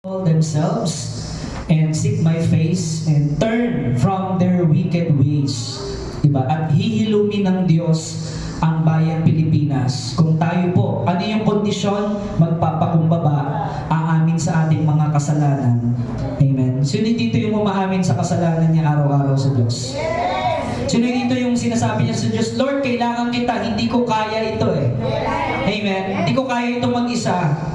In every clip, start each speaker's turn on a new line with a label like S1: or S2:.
S1: themselves and seek my face and turn from their wicked ways. Diba? At hihilumin ng Diyos ang bayang Pilipinas. Kung tayo po, ano yung kondisyon? Magpapakumbaba, aamin sa ating mga kasalanan. Amen. Sino dito yung umaamin sa kasalanan niya araw-araw sa Diyos? Sino dito yung sinasabi niya sa Diyos, Lord, kailangan kita, hindi ko kaya ito eh. Amen. Hindi ko kaya ito mag-isa.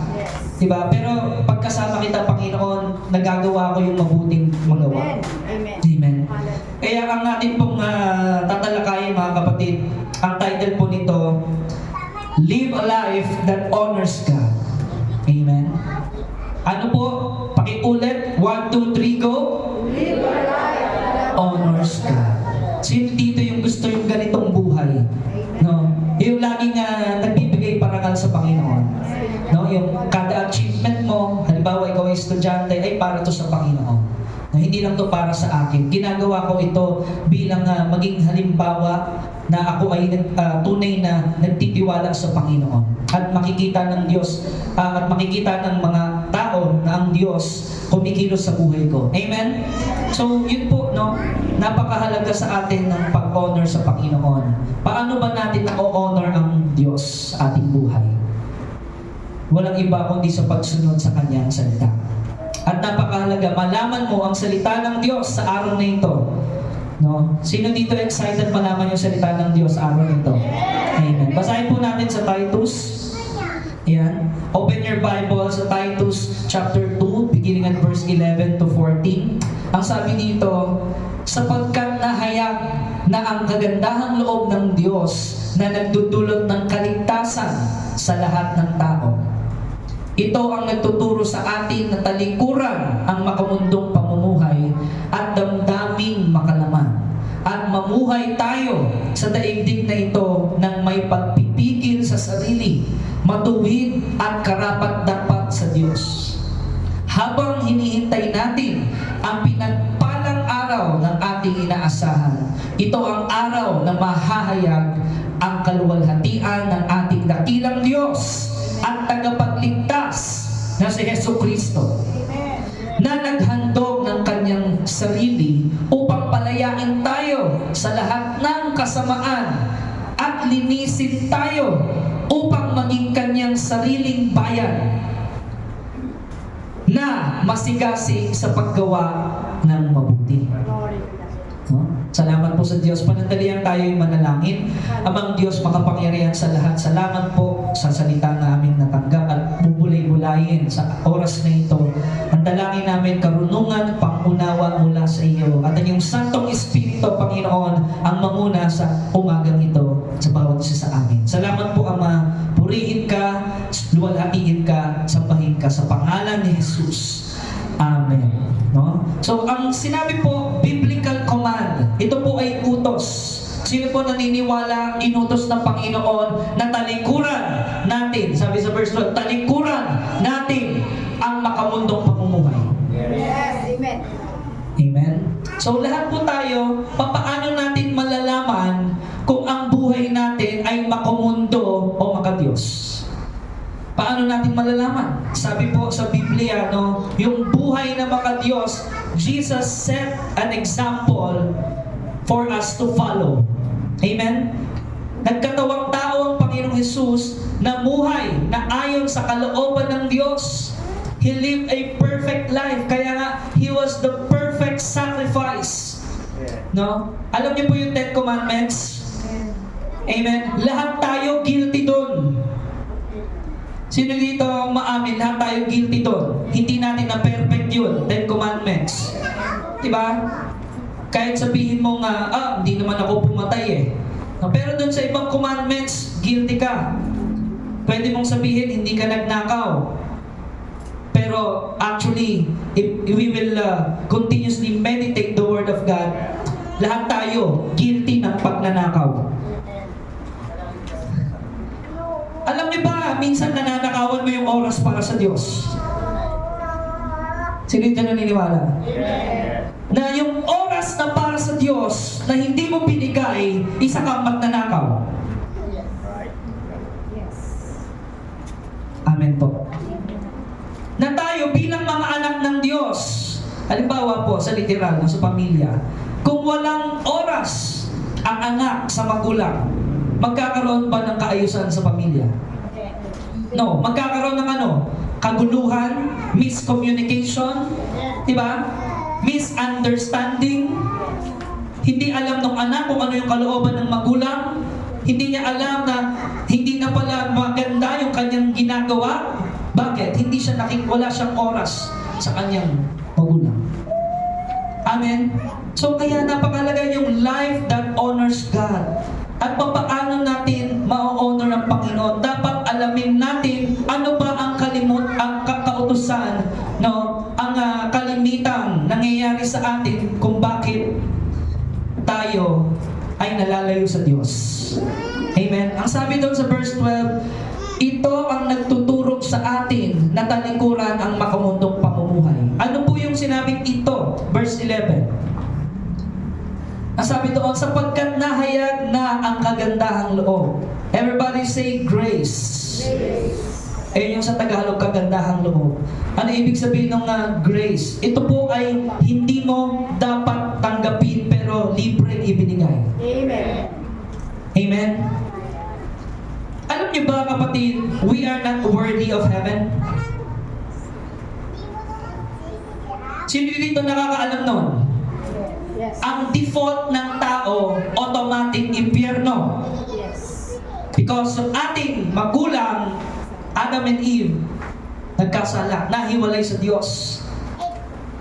S1: Diba? Pero pagkasama kita, Panginoon, nagagawa ko yung mabuting magawa.
S2: Amen.
S1: Amen. Kaya ang ating pong tatalakayin, mga kapatid, ang title po nito, Live a Life That Honors God. Amen. Ano po? Pakiulit. 1, 2, 3, go.
S2: Live a life that
S1: Honors God. Sino dito yung gusto yung ganitong buhay? No? Yung laging nagbibigay parangal sa Panginoon. No, yung kada achievement mo, halimbawa ikaw ay estudyante, ay para to sa Panginoon. No, hindi lang to para sa akin. Ginagawa ko ito bilang maging halimbawa na ako ay tunay na nagtitiwala sa Panginoon. At makikita ng Diyos, at makikita ng mga tao na ang Diyos kumikilos sa buhay ko. Amen? So, yun po, no? Napakahalaga sa atin ng pag-honor sa Panginoon. Paano ba natin na-honor ang Diyos sa ating buhay? Walang iba kundi sa pagsunod sa Kanyang salita. At napakahalaga, malaman mo ang salita ng Diyos sa araw na ito. No? Sino dito excited malaman yung salita ng Diyos sa araw na ito? Amen. Basahin po natin sa Titus. Ayan. Open your Bible sa Titus chapter 2, beginning at verse 11 to 14. Ang sabi dito, sapagkat nahayag na ang kagandahang loob ng Diyos na nagdudulot ng kaligtasan sa lahat ng tao. Ito ang nagtuturo sa atin na talikuran ang makamundong pamumuhay at damdaming makalaman. At mamuhay tayo sa daigdig na ito ng may pagpipigil sa sarili, matuwid at karapat-dapat sa Diyos. Habang hinihintay natin ang pinagpalang araw ng ating inaasahan, ito ang araw na mahahayag ang kaluwalhatian ng ating dakilang Diyos at tagapagligtas na si Jesucristo, na naghandog ng kanyang sarili upang palayain tayo sa lahat ng kasamaan at linisin tayo upang maging kanyang sariling bayan na masigasig sa paggawa ng mabuti. No? Salamat po sa Diyos. Panandalian tayo yung manalangin. Amang Diyos makapangyarihan sa lahat. Salamat po sa salita na aming natanggap at bubulay-bulayin sa oras na ito. Ang dalangin namin, karunungan, pangunawa mula sa iyo. At ang iyong Santong Espiritu, Panginoon, ang manguna sa umagang ito sa bawat isa sa amin. Salamat po, Ama. Purihin ka, luwalhatiin ka, sambahin ka sa pangalan ni Jesus. Amen. No? So, ang sinabi po, biblical command. Ito po ay utos. Sino po naniniwala inutos ng Panginoon na talikuran natin? Sabi sa verse 12, talikuran natin ang makamundong pamumuhay.
S2: Yes, amen.
S1: Amen? So, lahat po tayo, papaano natin malalaman kung ang buhay natin ay makamundo o makadiyos? Paano natin malalaman? Sabi po sa Biblia, no, yung buhay na makadiyos, Jesus set an example for us to follow. Amen? Nagkatawang tao ang Panginoong Jesus na muhay na ayon sa kalooban ng Diyos. He lived a perfect life. Kaya nga, He was the perfect sacrifice. No? Alam niyo po yung 10 Commandments? Amen? Lahat tayo guilty doon. Sino dito ang maamin? Lahat tayo guilty doon. Hindi natin na perfect yun. 10 Commandments. Diba? Kahit sabihin mo nga, hindi naman ako pumatay eh. No, pero doon sa ibang commandments, guilty ka. Pwede mong sabihin, hindi ka nagnakaw. Pero actually, if we will continuously meditate the Word of God, lahat tayo guilty ng pagnanakaw. Alam niyo ba, minsan nananakawan mo yung oras para sa Diyos. Sino dito naniniwala? Na yung oras na para sa Diyos na hindi mo binigay, isa kang magnanakaw. Amen po. Na tayo bilang mga anak Halimbawa po, sa literal, no, sa pamilya, kung walang oras ang anak sa magulang, magkakaroon ba ng kaayusan sa pamilya? No, magkakaroon ng ano? Kaguluhan, miscommunication, di ba? Misunderstanding. Hindi alam ng anak kung ano yung kalooban ng magulang. Hindi niya alam na hindi na pala maganda yung kanyang ginagawa. Bakit? Hindi siya wala siyang oras sa kanyang magulang. Amen? So kaya napakalaga yung life that honors God. At paano natin ma-honor ang Panginoon? Dapat alamin natin ano ba ang kautusan, no? Ang kalimitang nangyayari sa atin kung bakit tayo ay nalalayo sa Diyos. Amen? Ang sabi doon sa verse 12, ito ang nagtuturo sa atin na talikuran ang makamundong pamumuhay. Ano po yung sinabing ito? Verse 11. Ang sabi doon, sapagkat nahayag na ang kagandahang loob. Everybody say grace. Ayun yung sa Tagalog, kagandahang loob. Ano ibig sabihin ng grace? Ito po ay hindi mo dapat tanggapin pero libreng ibinigay.
S2: Amen.
S1: Amen? Alam niyo ba kapatid, we are not worthy of heaven? Sino dito nakakaalam nun?
S2: Yes.
S1: Ang default ng tao, automatic impyerno.
S2: Yes.
S1: Because yung ating magulang, Adam and Eve, nagkasala, nahiwalay sa Diyos.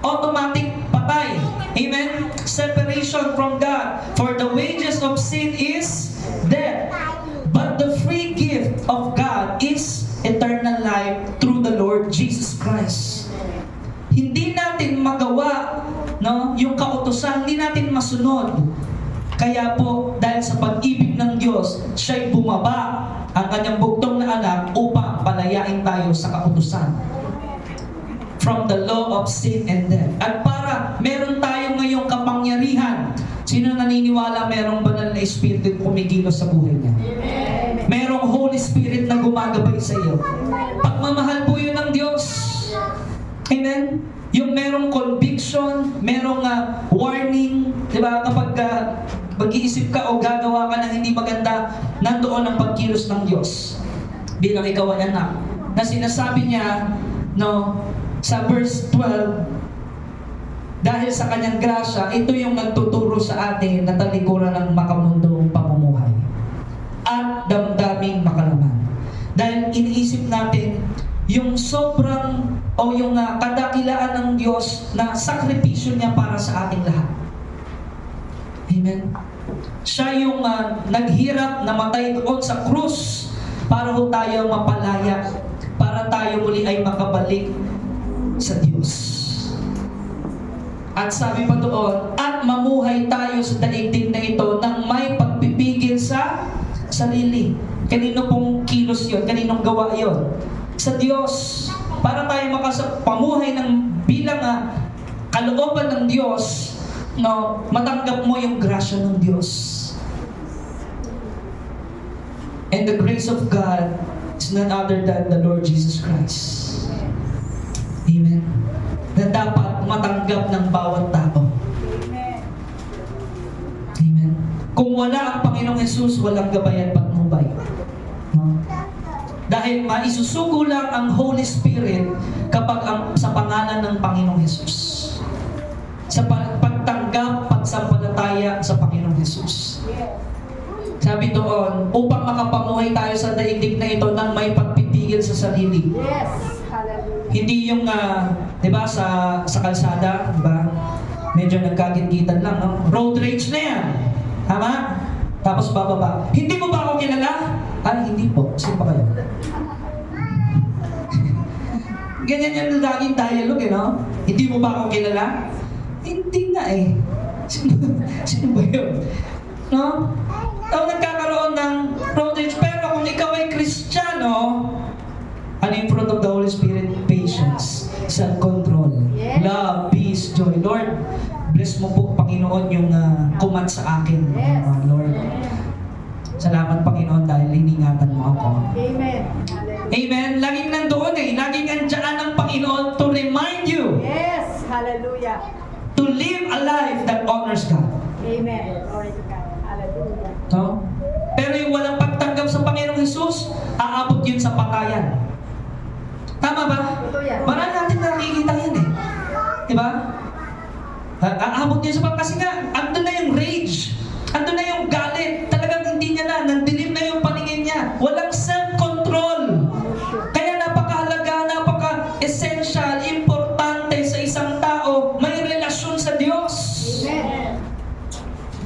S1: Automatic patay. Amen? Separation from God. For the wages of sin is death. But the free gift of God is eternal life through the Lord Jesus Christ. Hindi natin magawa, no, yung kautusan, hindi natin masunod. Kaya po, dahil sa pag-ibig ng Diyos, siya'y bumaba ang kanyang bugtong na anak upang palayain tayo sa kautusan. From the law of sin and death. At para meron tayo ngayong kapangyarihan, sino naniniwala merong banal na Espiritu kumikilos sa buhay niya? Merong Holy Spirit na gumagabay sa iyo. Pagmamahal po yun ng Diyos. Amen? Yung merong conviction, merong warning, di ba? Kapag mag-iisip ka o gagawa ka ng hindi maganda, nandoon ang pagkilos ng Diyos. Bilang ikaw ay anak. Na sinasabi niya, no, sa verse 12, dahil sa kanyang grasya, ito yung nagtuturo sa atin na talikuran ng makamundong pamumuhay at damdaming makalaman. Dahil iniisip natin yung sobrang o yung kadakilaan ng Diyos na sakripisyo niya para sa ating lahat. Amen? Siya yung naghirap, namatay doon sa krus para ho tayo mapalaya, para tayo muli ay makabalik sa Diyos. At sabi pa doon, at mamuhay tayo sa daigdig na ito nang may pagpipigil sa sarili. Kanino pong kilos yun? Kaninong gawa yun? Sa Diyos. Para tayo pamuhay ng bilang kalooban ng Diyos, no, matanggap mo yung grasya ng Diyos. And the grace of God is none other than the Lord Jesus Christ. Amen. Na dapat matanggap ng bawat tao. Amen. Kung wala ang Panginoong Jesus, walang gabay at patnubay. No? Dahil maisusugo lang ang Holy Spirit kapag sa pangalan ng Panginoong Jesus. Sa pagtanggap, pagsampalataya sa Panginoong Jesus. Sabi doon, upang makapamuhay tayo sa daigdig na ito nang may pagpipigil sa sarili.
S2: Yes. Hallelujah.
S1: Hindi yung, di ba, sa kalsada, di ba? Medyo nagkagit-gitan lang, no? Road rage na yan. Tama? Tapos bababa. Hindi mo ba ako kilala? Hindi po. Sino pa kayo? Ganyan yung laging dialogue, no? Hindi mo ba ako kilala? Hindi nga eh. Sino ba yun? No? Nagkakaroon ng road rage. Pero kung ikaw ay Kristiyano, ano yung fruit of the Holy Spirit? Patience, self-control,
S2: Yes.
S1: love, peace, joy. Lord, bless mo po, Panginoon, yung command sa akin,
S2: Yes.
S1: Lord. Salamat, Panginoon, dahil iningatan mo ako.
S2: Amen. Hallelujah.
S1: Amen? Laging nandoon eh. Laging andyan ang Panginoon to remind you.
S2: Yes. Hallelujah.
S1: To live a life that honors God.
S2: Amen. Glory to God. Hallelujah.
S1: No? Pero yung walang pagtanggap sa Panginoong Hesus, aabot yun sa patayan. Tama ba?
S2: Totoo yan.
S1: Marami natin nakikita yan eh. Diba? Aabot yun sa patayan. Kasi nga, andun na yung rage. Andun na yung galit. Talagang hindi niya na. Nandilim na yung paningin niya. Walang self-control. Kaya napakahalaga, napaka-essential, importante sa isang tao, may relasyon sa Diyos.
S2: Amen.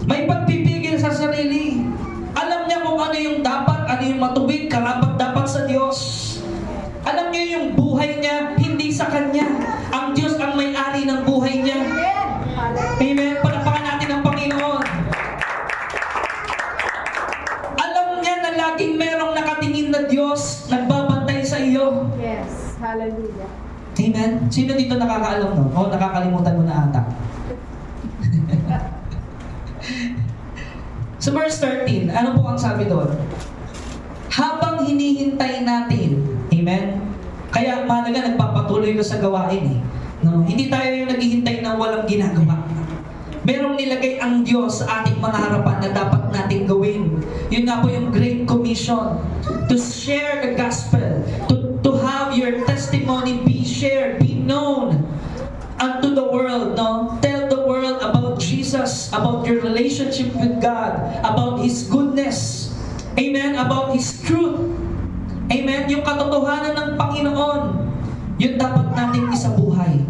S1: May pagpipigil sa sarili. Alam niya kung ano yung dapat, ano yung matuwid, karapat dapat sa Diyos. Alam niyo yung buhay niya, hindi sa Kanya. Ang Diyos ang may-ari ng buhay niya.
S2: Amen. Hallelujah.
S1: Amen. Palakpakan natin ang Panginoon. Alam niya na laging merong nakatingin na Diyos, nagbabantay sa iyo.
S2: Yes. Hallelujah.
S1: Amen. Sino dito nakakaalam no? O nakakalimutan mo na ata? Sa verse 13, ano po ang sabi doon? Habang hinihintay natin, amen? Kaya mahalaga nagpapatuloy ka sa gawain eh. No? Hindi tayo yung naghihintay na walang ginagawa. Merong nilagay ang Diyos sa ating mga harapan na dapat nating gawin. Yun nga po yung Great Commission. To share the gospel. To have your testimony be shared, be known unto the world. No? Tell the world about Jesus, about your relationship with God, about His goodness. Amen? About His truth. Amen? Yung katotohanan ng Panginoon. Yun dapat nating isabuhay.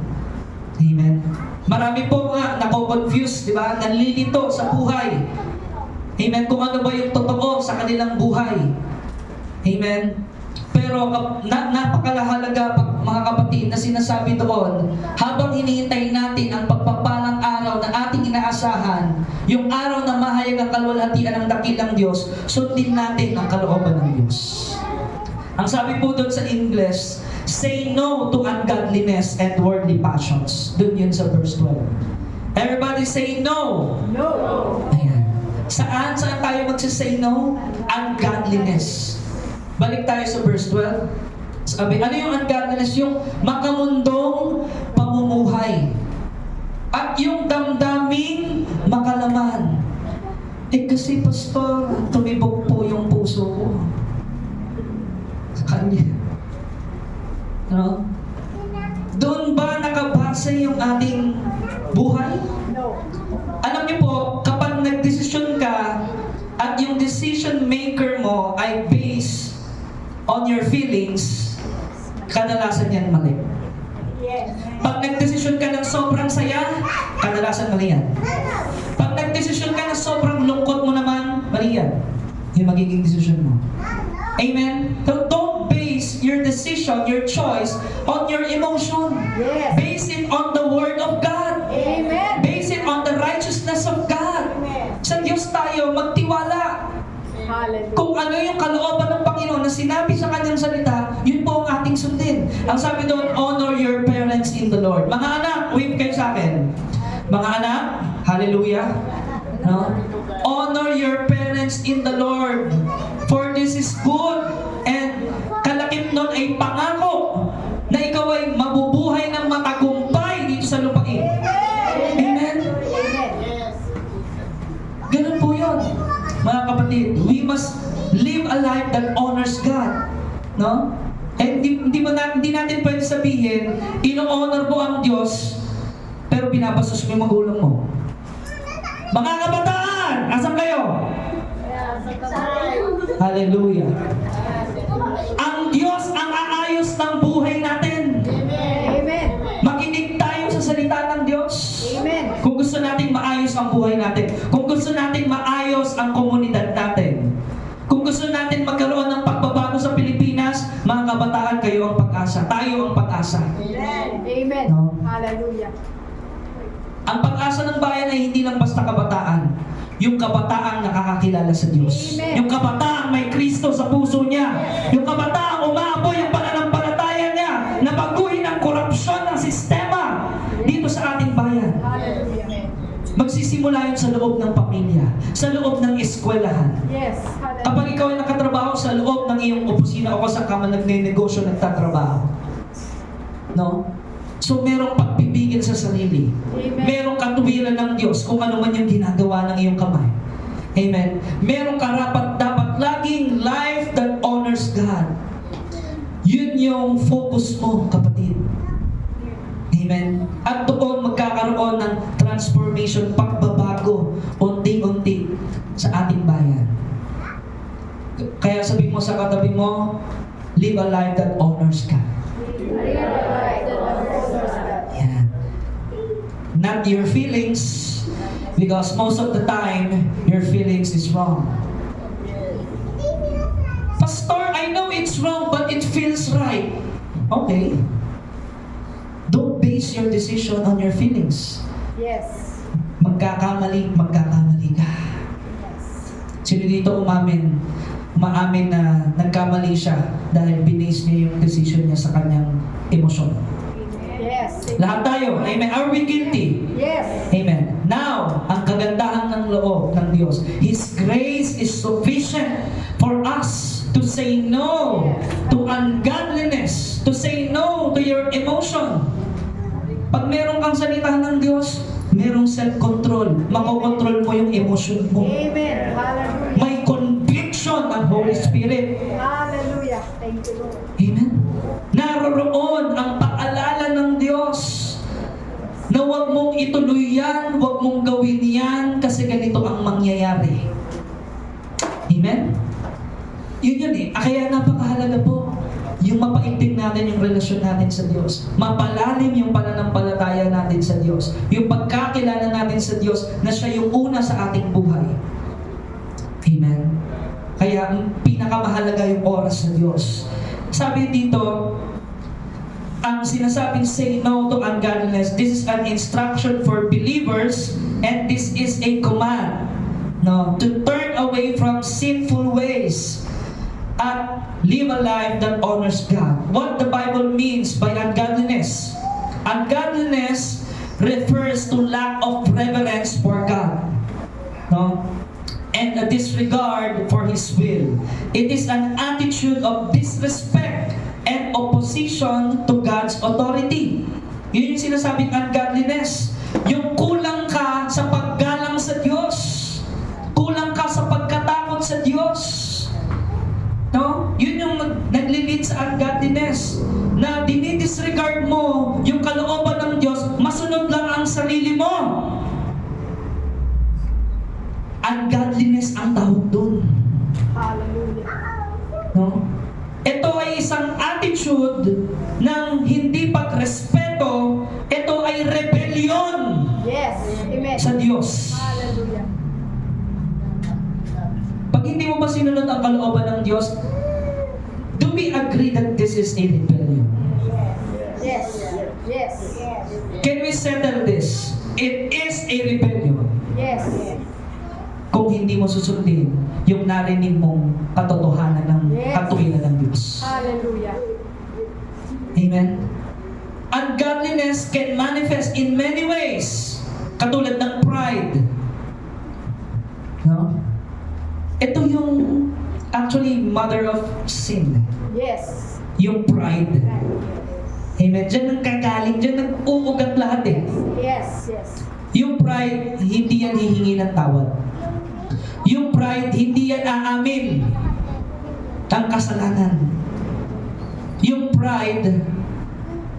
S1: Amen? Marami po nga nako-confuse, di ba? Nalilito sa buhay. Amen? Kung ano ba yung totoo sa kanilang buhay. Amen? Pero napakalahalaga mga kapatid na sinasabi doon, habang hinihintay natin ang pagpapalang araw na ating inaasahan, yung araw na mahayag ang kalwalhatian ng dakilang Diyos, sundin natin ang kalooban ng Diyos. Ang sabi po doon sa English, say no to ungodliness and worldly passions. Doon yun sa verse 12. Everybody say no.
S2: No.
S1: Ayan. Saan tayo magsasay no? Ungodliness. Balik tayo sa verse 12. Sabi, ano yung ungodliness? Yung makamundong pamumuhay. At yung damdaming makalaman. Kasi pastor, tumibok po yung puso ko. Sa kanya. No? Doon ba nakabase yung ating buhay?
S2: No.
S1: Alam niyo po, kapag nagdesisyon ka at yung decision maker mo ay based on your feelings, kadalasan yan mali.
S2: Yes.
S1: Pag nagdesisyon ka ng sobrang saya, kadalasan mali yan. Pag nagdesisyon ka ng sobrang lungkot mo naman, mali yan. Yung magiging desisyon mo. Amen? So don't base your decision, your choice, on your emotion.
S2: Yes.
S1: Base it on the Word of God.
S2: Amen.
S1: Base it on the righteousness of God.
S2: Amen.
S1: Sa Diyos tayo magtiwala.
S2: Hallelujah.
S1: Kung ano yung kalooban ng Panginoon na sinabi sa kanyang salita, yun po ang ating sundin. Ang sabi doon, honor your parents in the Lord. Mga anak, wave kayo sa akin. Mga anak, hallelujah. No? Honor your parents in the Lord. For this is good. And kalakip nun ay pangako na ikaw ay mabubuhay ng matagumpay dito sa lupain. Amen?
S2: Amen.
S1: Ganun po yun. Mga kapatid, we must live a life that honors God. No? Eh, hindi natin pwede sabihin, ino-honor mo ang Diyos, pero binabastos mo yung magulang mo. Mga kabataan, asan kayo? Hallelujah. Ang Diyos ang aayos ng buhay natin.
S2: Amen.
S1: Makinig tayo sa salita ng Diyos.
S2: Amen.
S1: Kung gusto nating maayos ang buhay natin, kung gusto nating maayos ang komunidad natin, kung gusto natin magkaroon ng pagbabago sa Pilipinas, mga kabataan, kayo ang pag-asa. Tayo ang pag-asa.
S2: Amen. Amen.
S1: No?
S2: Hallelujah.
S1: Ang pag-asa ng bayan ay hindi lang basta kabataan. Yung kabataang nakakakilala sa Diyos.
S2: Amen.
S1: Yung kabataang may Kristo sa puso niya. Yung kabataang umaapoy ang pananampalataya niya na baguhin ang korupsyon ng sistema dito sa ating bayan.
S2: Hallelujah.
S1: Magsisimula yun sa loob ng pamilya, sa loob ng eskwelahan.
S2: Yes. Hallelujah.
S1: Kapag ikaw ay nakatrabaho sa loob ng iyong opisina o kung saan ka man nagne-negosyo, nagtatrabaho. No? So merong pagpipigil sa sarili.
S2: Amen.
S1: Merong katuwiran ng Diyos kung ano man yung ginagawa ng iyong kamay. Amen. Merong dapat laging life that honors God. Yun yung focus mo, kapatid. Amen. At doon magkakaroon ng transformation, pagbabago, unti-unti sa ating bayan. Kaya sabi mo sa katabi mo, live a life that honors God. Yeah. Not your feelings, because most of the time, your feelings is wrong. Pastor, I know it's wrong, but it feels right. Okay. Don't base your decision on your feelings.
S2: Yes.
S1: Magkakamali ka. Sino dito umaamin na nagkamali siya dahil binase niya yung decision niya sa kanyang emosyon?
S2: Yes.
S1: Lahat tayo. Amen. Are we guilty?
S2: Yes.
S1: Amen. Now, ang kagandahan ng loob ng Diyos, His grace is sufficient for us to say no to ungodliness, to say no to your emotion. Pag meron kang salita ng Diyos, merong self-control. Makokontrol mo yung emotion mo.
S2: Amen. Hallelujah.
S1: May conviction ng Holy Spirit.
S2: Hallelujah. Thank you, Lord.
S1: Amen. Naroroon ang paalala ng Diyos na huwag mong ituloy yan, huwag mong gawin yan kasi ganito ang mangyayari. Amen? Yun eh. Kaya napakahalaga po yung mapaigting natin yung relasyon natin sa Diyos. Mapalalim yung pananampalataya natin sa Diyos. Yung pagkakilala natin sa Diyos na siya yung una sa ating buhay. Amen? Kaya ang pinakamahalaga yung oras sa Diyos. Sabi dito, ang sinasabing say no to ungodliness, this is an instruction for believers and this is a command, no, to turn away from sinful ways at live a life that honors God. What the Bible means by ungodliness? Ungodliness refers to lack of reverence for God, no, and a disregard for His will. It is an attitude of disrespect and opposition to God's authority. Yun yung sinasabing ungodliness. Yung kulang ka sa paggalang sa Diyos. Kulang ka sa pagkatakot sa Diyos. No? Yun yung naglilid sa ungodliness. Na dinidisregard mo yung kalooban ng Diyos, masunod lang ang sarili mo. Ungodliness ang tawag dun.
S2: Hallelujah.
S1: No? Ito ay isang attitude ng hindi pagrespeto. Ito ay rebellion
S2: Yes. Amen.
S1: sa Diyos.
S2: Hallelujah.
S1: Pag hindi mo ba sinunod ang kalooban ng Diyos, do we agree that this is a rebellion?
S2: Yes. Yes.
S1: Can we settle this? It is a rebellion.
S2: Yes.
S1: Kung hindi mo susundin yung narinig mong katotohanan ng
S2: Yes.
S1: katuwiran ng Diyos.
S2: Hallelujah.
S1: Amen? Ungodliness can manifest in many ways. Katulad ng pride. No? Ito yung actually mother of sin.
S2: Yes.
S1: Yung pride. Amen? Diyan nagkagaling, diyan nag-uugat lahat eh.
S2: Yes. Yes.
S1: Yung pride, hindi yan hihingi ng tawad. Yung pride, hindi yan aamin ng kasalanan. Yung pride,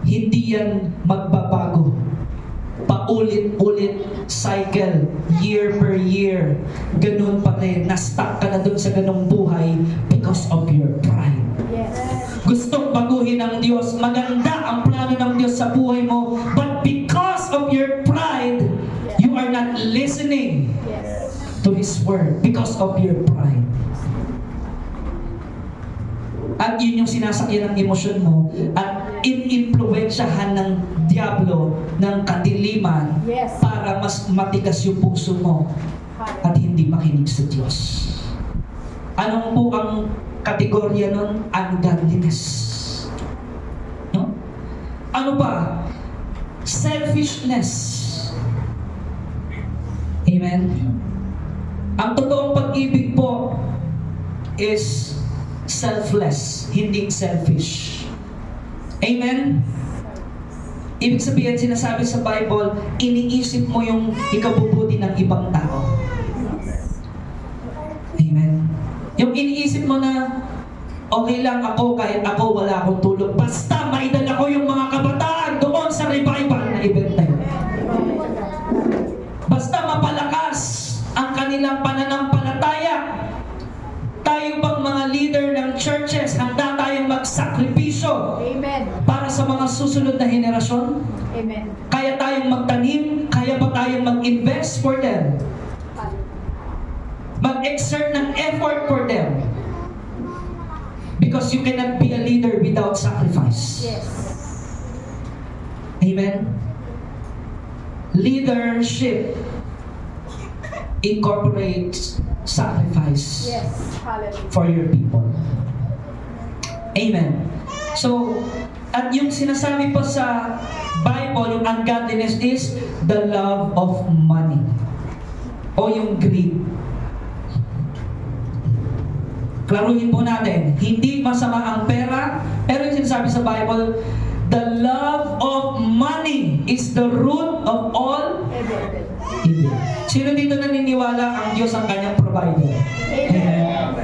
S1: hindi yan magbabago. Paulit-ulit, cycle, year per year. Ganun pa rin, na-stuck ka na dun sa ganung buhay because of your pride.
S2: Yes.
S1: Gustong baguhin ng Diyos, maganda ang plano ng Diyos sa buhay mo, but because of your pride, you are not listening
S2: Yes.
S1: to His Word because of your pride. At yun yung sinasakyan ng emosyon mo at in-influensyahan ng Diablo ng kadiliman
S2: Yes.
S1: para mas matigas yung puso mo at hindi makinig sa Diyos. Anong po ang kategorya nun? Ungodliness. No? Ano ba? Selfishness. Amen? Ang totoong pag-ibig po is selfless, hindi selfish. Amen? Ibig sabihin, sinasabi sa Bible, iniisip mo yung ikabubuti ng ibang tao. Amen. Yung iniisip mo na, okay lang ako, kahit ako wala akong tulog. Basta maidala ko yung mga kabataan doon sa revival na event na yun. Basta mapalakas ang kanilang pananampalataya. Tayo bang mga leader ng churches, handa tayong magsakripisyo
S2: Amen.
S1: para sa mga susunod na henerasyon?
S2: Amen.
S1: Kaya tayong magtanim? Kaya ba tayong mag-invest for them? Mag-exert ng effort for them? Because you cannot be a leader without sacrifice.
S2: Yes.
S1: Amen? Leadership incorporates sacrifice
S2: Yes. Hallelujah.
S1: for your people. Amen. So, at yung sinasabi po sa Bible, yung ungodliness is the love of money. O yung greed. Klaruhin po natin, hindi masama ang pera, pero yung sinasabi sa Bible, the love of money is the root of all
S2: Amen.
S1: evil. Sino dito naniniwala ang Diyos ang kanyang provider?
S2: Amen.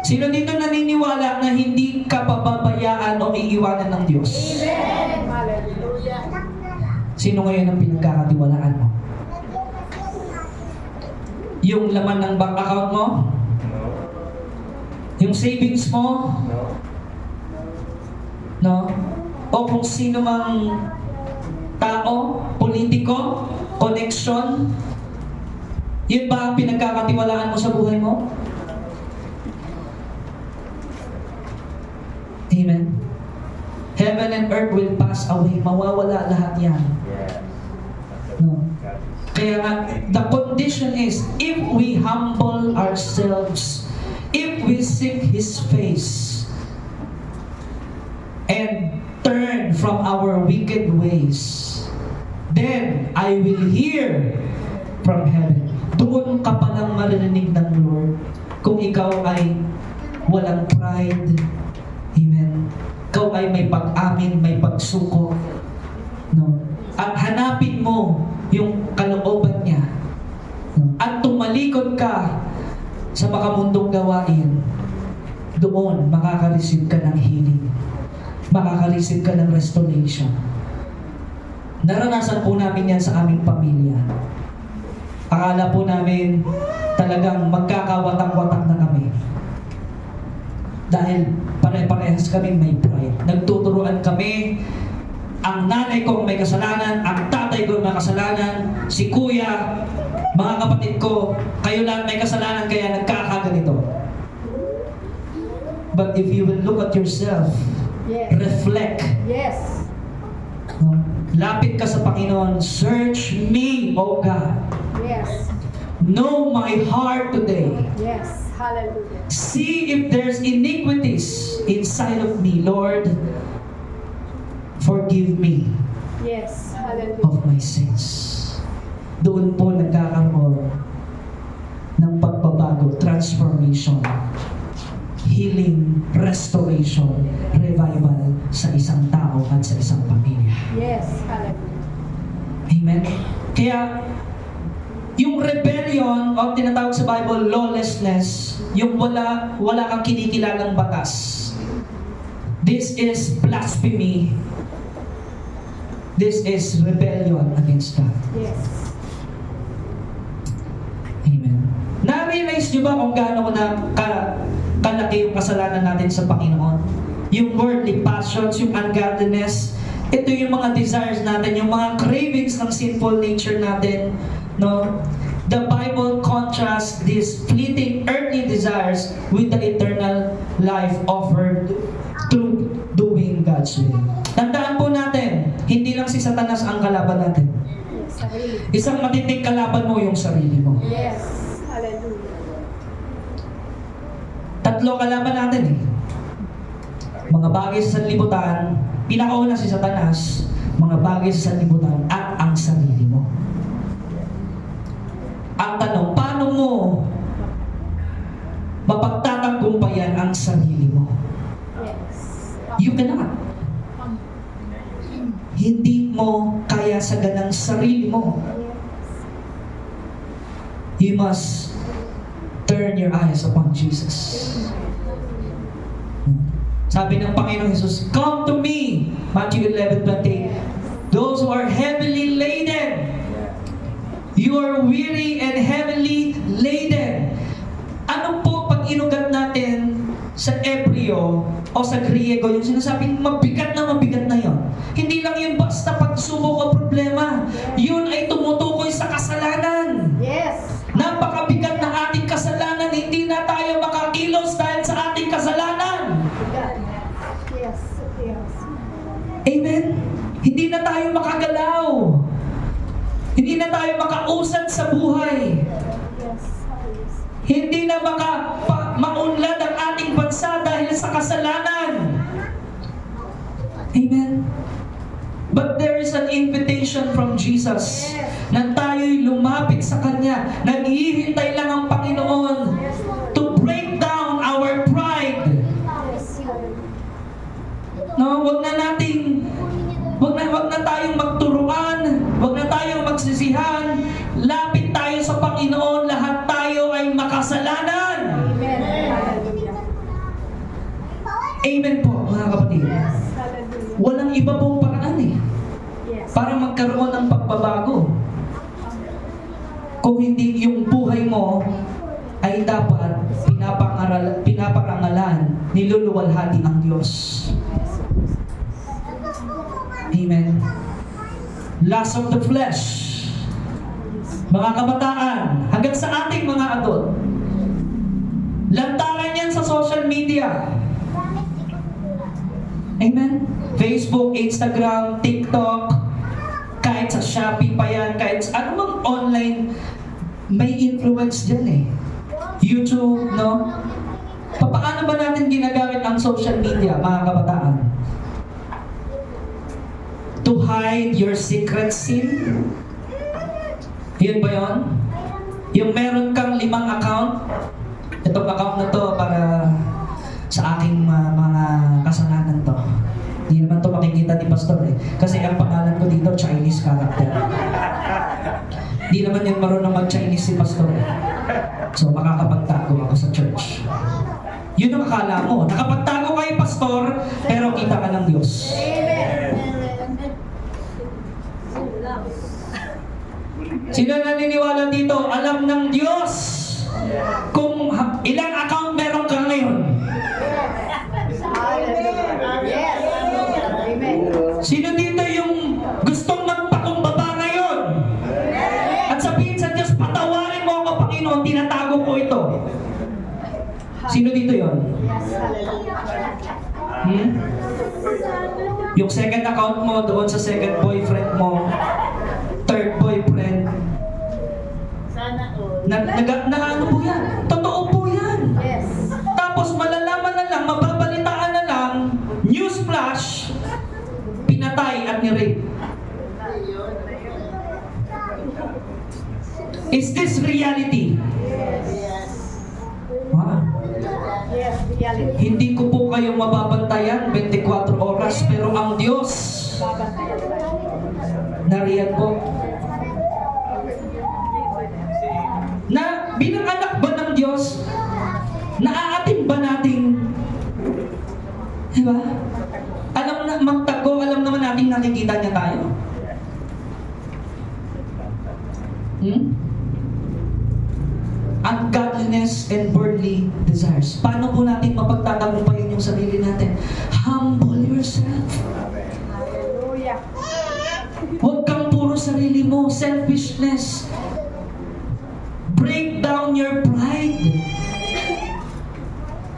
S1: Sino dito naniniwala na hindi ka pababayaan o iiwanan ng Diyos?
S2: Amen. Hallelujah.
S1: Sino ngayon ang pinagkakatiwalaan mo? Yung laman ng bank account mo? Yung savings mo? No? O kung sino mang tao, politiko, connection, yun ba ang pinagkakatiwalaan mo sa buhay mo? Amen. Heaven and earth will pass away. Mawawala lahat yan. No? Kaya nga, the condition is, if we humble ourselves, if we seek His face, and turn from our wicked ways, then I will hear from heaven. Doon ka palang maririnig ng Lord kung ikaw ay walang pride. Amen. Ikaw ay may pag-amin, may pagsuko. No? At hanapin mo yung kalooban niya. No? At tumalikod ka sa makamundong gawain. Doon, makaka-receive ka ng healing. Makaka-receive ka ng restoration. Naranasan po namin yan sa aming pamilya. Akala po namin talagang magkakawatak-watak na kami. Dahil pare-parehas kami may pride. Nagtuturuan kami, ang nanay ko may kasalanan, ang tatay ko may kasalanan, si kuya, mga kapatid ko, kayo lang may kasalanan kaya nagkakaganito. But if you will look at yourself,
S2: Yes.
S1: reflect,
S2: Yes.
S1: no? Lapit ka sa Panginoon, search me, O God.
S2: Yes.
S1: Know my heart today.
S2: Yes. Hallelujah.
S1: See if there's iniquities inside of me, Lord. Forgive me
S2: Yes. Hallelujah.
S1: of my sins. Doon po nagkakaroon ng pagbabago, transformation, healing, restoration, revival sa isang tao at sa isang pamilya.
S2: Yes. Hallelujah.
S1: Amen? Kaya, yung rebellion, o tinatawag sa Bible, lawlessness, yung wala kang kinikilalang batas. This is blasphemy. This is rebellion against God.
S2: Yes.
S1: Amen. Na-realize nyo ba kung gaano kalaki yung kasalanan natin sa Panginoon? Yung worldly passions, yung ungodliness, ito yung mga desires natin, yung mga cravings ng sinful nature natin, no? The Bible contrasts these fleeting earthly desires with the eternal life offered through doing God's will. Tandaan po natin, hindi lang si Satanas ang kalaban natin.
S2: Yes. Sarili.
S1: Isang matinding kalaban mo yung sarili mo.
S2: Yes. Hallelujah.
S1: Tatlo kalaban natin eh. Mga bagay sa sanlibutan, pinakauna si Satanas, mga bagay sa sanlibutan, at ang sarili mo. Ang tanong, paano mo mapagtatagumpayan ang sarili mo?
S2: Yes.
S1: You cannot. mo kaya saganang sarili mo. You must turn your eyes upon Jesus. Sabi ng Panginoong Jesus, "Come to me," Matthew 11:28, "those who are heavily laden." You are weary and heavily laden. Ano po pag inugat natin sa Ebreo o sa Griego, yung sinasabing mabigat na yon. Hindi lang yun basta pagsubok o problema. Yun ay tumutukoy sa kasalanan.
S2: Yes.
S1: Napakabigat na ating kasalanan. Hindi na tayo makakilos dahil sa ating kasalanan.
S2: Yes. Yes.
S1: Amen? Hindi na tayo makagalaw. Hindi na tayo makausad sa buhay.
S2: Yes.
S1: Hindi na maunlad ang ating bansa dahil sa kasalanan. Amen? But there is an invitation from Jesus na tayo'y lumapit sa Kanya. Naghihintay lang ang Panginoon to break down our pride. No, wag na tayong magturuan, wag na tayong magsisihan. Lapit tayo sa Panginoon, lahat tayo ay makasalanan.
S2: Amen. Hallelujah.
S1: Amen po, mga kapatid.
S2: Yes. Hallelujah.
S1: Walang iba pong paraan
S2: Yes.
S1: para magkaroon ng pagbabago. Kung hindi yung buhay mo ay dapat pinaparangalan, niluluwalhati ng Diyos. Amen. Lust of the flesh. Mga kabataan, hanggang sa ating mga adult, lantaran yan sa social media. Amen? Facebook, Instagram, TikTok, kahit sa Shopee pa yan, kahit sa anumang online, may influence dyan eh. YouTube, no? Paano ba natin ginagamit ang social media, mga kabataan? To hide your secret sin? Yun ba yun? Yung meron kang 5 account, itong account na to para sa aking mga kasalanan to. Hindi naman to makikita ni Pastor eh. Kasi ang pangalan ko dito, Chinese character. Hindi naman yung marunong mag-Chinese si Pastor eh. So makakapagtago ako sa church. Yun ang akala mo. Nakapagtago kay Pastor, pero kita ka ng Diyos. Sino naniniwala dito? Alam ng Diyos kung ilang account meron ka ngayon.
S2: Yes. Amen.
S1: Sino dito yung gustong magpakumbaba ngayon? At sabihin sa Diyos, patawarin mo ako, Panginoon, tinatago ko ito. Sino dito yon?
S2: Yes. Hallelujah.
S1: Yung second account mo doon sa second boyfriend mo, third boyfriend, ano po yan? Totoo po yan.
S2: Yes.
S1: Tapos malalaman na lang, mababalitaan na lang, news flash, pinatay at ni-rape. Is this reality? Wow.
S2: Yes. Reality.
S1: Hindi ko po kayo mababantayan 24 oras, pero ang Diyos,
S2: Babantayan tayo.
S1: nariyan po. Na bilang anak ba ng Diyos, naaating ba nating, di ba? Alam na, magtago, alam naman natin nakikita niya tayo. Ungodliness and worldly desires. Paano po natin mapagtatagumpayan yung sarili natin? Humble yourself.
S2: Hallelujah.
S1: Huwag kang puro sarili mo, selfishness. Break down your pride.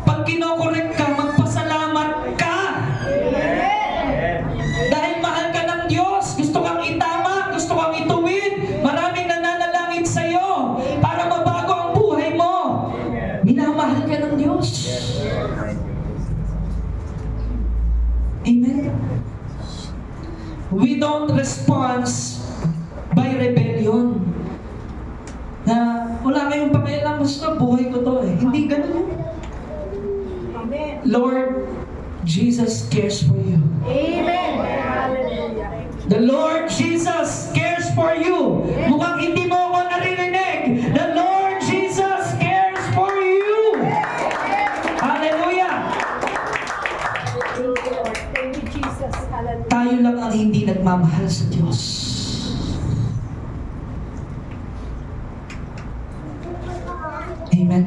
S1: Pag kinokorek ka, magpasalamat ka. Dahil mahal ka ng Diyos, gusto kang itama, gusto kang ituwid. Maraming nananalangin sa'yo para mabago ang buhay mo. Minamahal ka ng Diyos. Amen. We don't respond by rebellion. Na wala kayong pakialam, basta buhay ko to eh. Hindi ganun yun.
S2: Amen.
S1: Lord, Jesus cares for you.
S2: Amen. Hallelujah.
S1: The Lord for you. Mukhang hindi mo ako naririnig. The Lord Jesus cares for you. Hallelujah.
S2: Thank you, Lord. Thank you, Jesus. Hallelujah.
S1: Tayo lang ang hindi nagmamahal sa Diyos. Amen.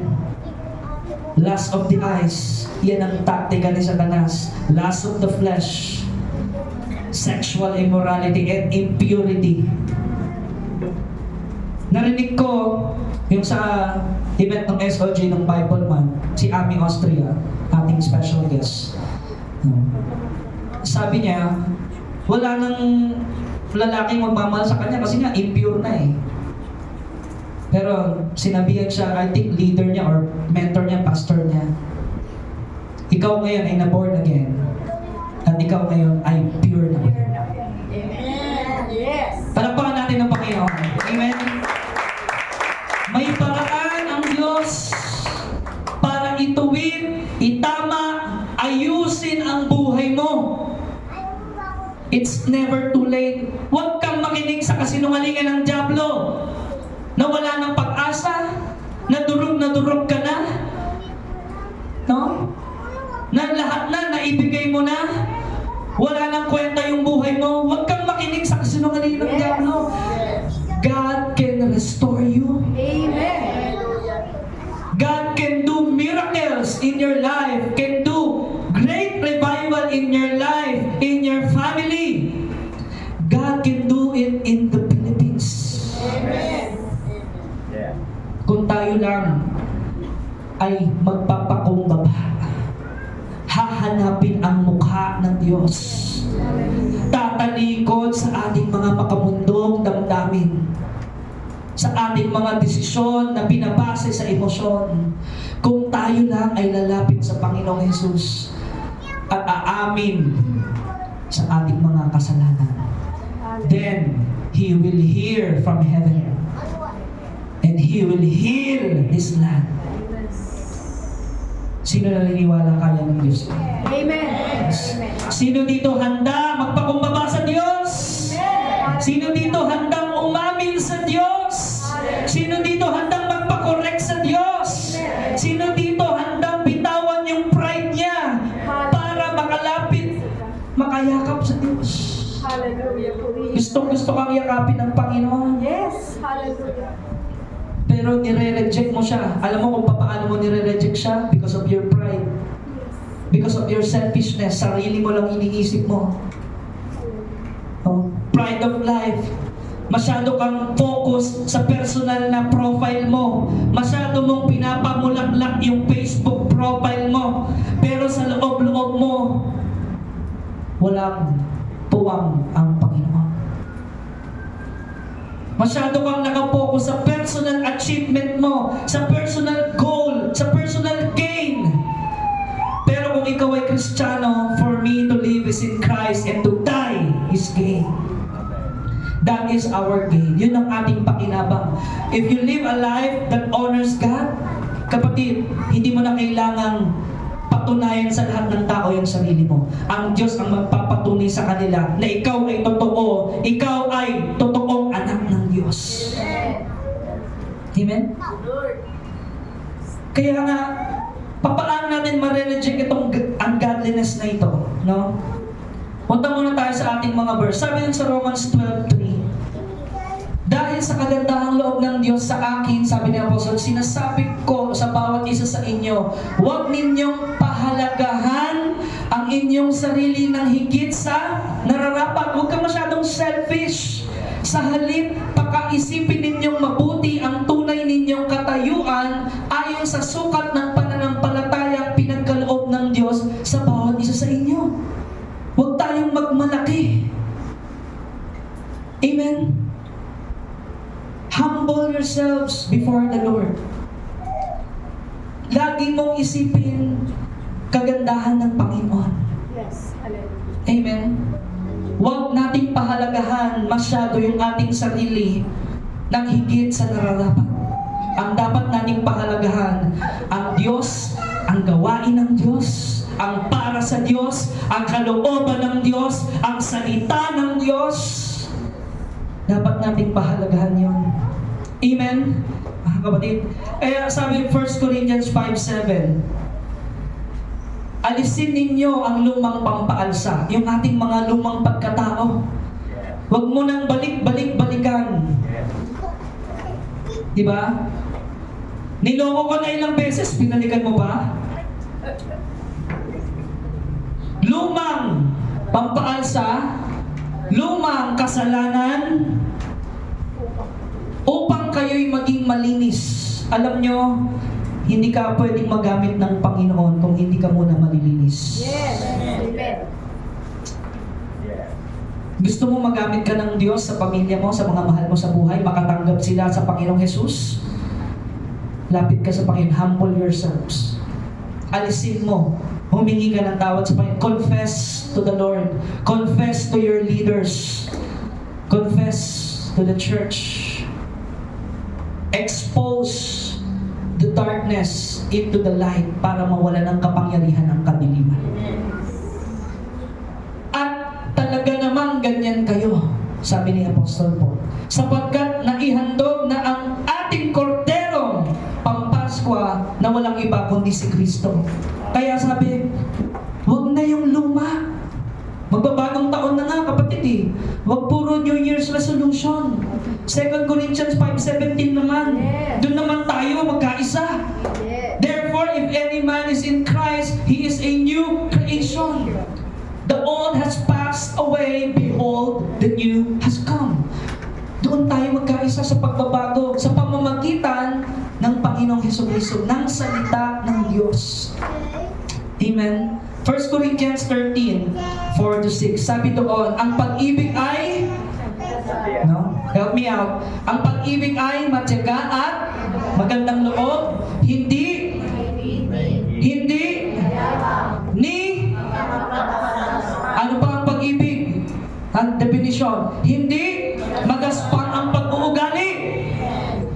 S1: Lust of the eyes, yan ang taktika ni Satanas. Lust of the flesh, sexual immorality and impurity. Narinig ko yung sa event ng SOG ng Bible Month, si Ami Austria, ating special guest. Sabi niya, wala nang lalaking magmamahal sa kanya kasi nga impure na eh. Pero sinabihan siya, I think leader niya or mentor niya, pastor niya, ikaw ngayon ay na-born again. At ikaw ngayon ay pure na.
S2: Amen. Yes.
S1: Palakpakan natin ang Panginoon. Amen. May paraan ang Diyos para ituwid, itama, ayusin ang buhay mo. It's never too late. Huwag kang makinig sa kasinungalingan ng dyablo na wala ng pag-asa, na durog ka na, no? Na lahat na naibigay mo na, wala nang kwenta yung buhay mo. Huwag kang makinig sa kasinungalingan ng dyablo. God can restore you.
S2: Amen.
S1: God can do miracles in your life, can do great revival in your life, in your family. God can do it in the Philippines.
S2: Amen.
S1: Kung tayo lang ay magpapakumbaba, hahanapin ang mukha ng Diyos, tatalikod sa ating mga makamundong damdamin, sa ating mga desisyon na binabase sa emosyon. Kung tayo lang ay lalapit sa Panginoong Jesus at aamin sa ating mga kasalanan, then He will hear from heaven and He will heal this land. Sino naniniwala kaya ng Diyos?
S2: Amen. Amen.
S1: Sino dito handa magpakumbaba sa Diyos? Sino dito handang umamin sa Diyos? Sino dito handang magpakorek sa Diyos? Sino dito handang bitawan yung pride niya para makalapit, makayakap sa Diyos?
S2: Hallelujah.
S1: Gusto kang yakapin ng Panginoon.
S2: Yes. Hallelujah.
S1: Pero nire-reject mo siya. Alam mo kung paano mo nire-reject siya? Because of your pride. Because of your selfishness. Sarili mo lang iniisip mo. Oh, pride of life. Masyado kang focus sa personal na profile mo. Masyado mong pinapamulaklak yung Facebook profile mo. Pero sa loob-loob mo, walang puwang ang Panginoon. Masyado kang nakapokus sa personal achievement mo, sa personal goal, sa personal gain. Pero kung ikaw ay Kristiyano, for me to live is in Christ and to die is gain. That is our gain. Yun ang ating pakinabang. If you live a life that honors God, kapatid, hindi mo na kailangang patunayan sa lahat ng tao yung sarili mo. Ang Diyos ang magpapatunay sa kanila na ikaw ay totoo, ikaw ay totoong anak ng Diyos. Amen? Kaya nga, papaano natin ma-reject itong ungodliness na ito? No? Punta muna tayo sa ating mga verse. Sabi nun sa Romans 12:3, dahil sa kagandahang loob ng Diyos sa akin, sabi ni Apostol, sinasabi ko sa bawat isa sa inyo, huwag ninyong pahalagahan ang inyong sarili ng higit sa nararapat. Huwag ka masyadong selfish. Sa halip, pakaisipin ninyong mabuti ang tunay ninyong katayuan ayon sa sukat ng pananampalatayang pinagkaloob ng Diyos sa bawat isa sa inyo. Huwag tayong magmalaki. Amen? Humble yourselves before the Lord. Lagi mong isipin kagandahan ng Panginoon.
S2: Yes. Hallelujah.
S1: Amen? Huwag nating pahalagahan masyado yung ating sarili ng higit sa nararapat. Ang dapat nating pahalagahan, ang Diyos, ang gawain ng Diyos, ang para sa Diyos, ang kalooban ng Diyos, ang salita ng Diyos. Dapat nating pahalagahan yon. Amen? Mga kapatid. Kaya sabi 1 Corinthians 5:7, alisin ninyo ang lumang pampaalsa, yung ating mga lumang pagkatao. Huwag mo nang balikan. Diba? Niloko ko na ilang beses, pinalikan mo ba? Lumang pampaalsa, lumang kasalanan, upang kayo'y maging malinis. Alam nyo, hindi ka pwedeng magamit ng Panginoon kung hindi ka muna malilinis.
S2: Yes. Amen.
S1: Gusto mo magamit ka ng Diyos sa pamilya mo, sa mga mahal mo sa buhay, makatanggap sila sa Panginoong Jesus? Lapit ka sa Panginoon, humble yourselves. Alisin mo, humingi ka ng tawad sa Panginoon. Confess to the Lord. Confess to your leaders. Confess to the church. Expose the darkness into the light para mawala ng kapangyarihan ng kadiliman. At talaga namang ganyan kayo, sabi ni Apostol Paul, sapagkat naihandog na ang ating korderong pampaskwa na walang iba kundi si Kristo. Kaya sabi, huwag na yung luma. Magbabagong taon na nga, kapatid eh. Huwag puro New Year's resolution. 2 Corinthians 5:17 naman.
S2: Yes.
S1: Doon naman tayo magkaisa.
S2: Yes.
S1: Therefore, if any man is in Christ, he is a new creation. The old has passed away, behold, the new has come. Doon tayo magkaisa sa pagbabago, sa pamamagitan ng Panginoong Hesukristo, ng salita ng Diyos. Amen. 1 Corinthians 13:4-6. Sabi doon, ang pag-ibig ay, no? Help me out. Ang pag-ibig ay matyaga at magandang loob, hindi ni, ano pa ang pag-ibig? Ang definition, hindi magaspang ang pag-uugali,